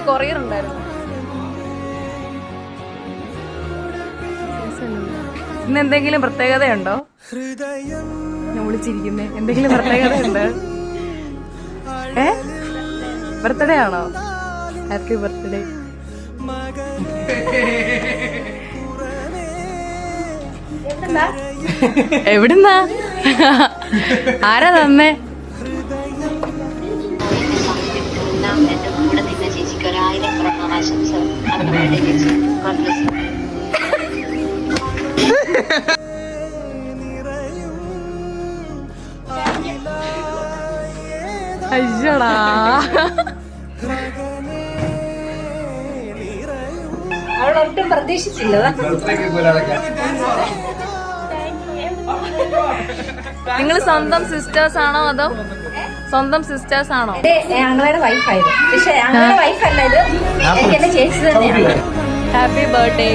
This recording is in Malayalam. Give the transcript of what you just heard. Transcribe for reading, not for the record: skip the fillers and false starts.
കൊറിയർ ഉണ്ടായിരുന്നു. ഇന്ന് എന്തെങ്കിലും പ്രത്യേകതയുണ്ടോ? ഞാൻ വിളിച്ചിരിക്കുന്നേ, എന്തെങ്കിലും പ്രത്യേകതയുണ്ട്? ബർത്ത്ഡേ ആണോ? Happy birthday. എവിടുന്നാ? ആരാ തന്നേ? എന്റെ കൂടെ നിന്ന ചേച്ചിക്ക് 1000 പിറന്നാൾ ആശംസകൾ. അയ്യടാ, അവളൊട്ടും പ്രതീക്ഷിച്ചില്ല. നിങ്ങൾ സ്വന്തം സിസ്റ്റേഴ്സ് ആണോ അതോ സ്വന്തം സിസ്റ്റേഴ്സ് ആണോ? ഞങ്ങളുടെ വൈഫായിരുന്നു, പക്ഷെ ഞങ്ങളുടെ വൈഫല്ല, ഇത് എന്റെ ചേച്ചി തന്നെയാണ്. Happy birthday.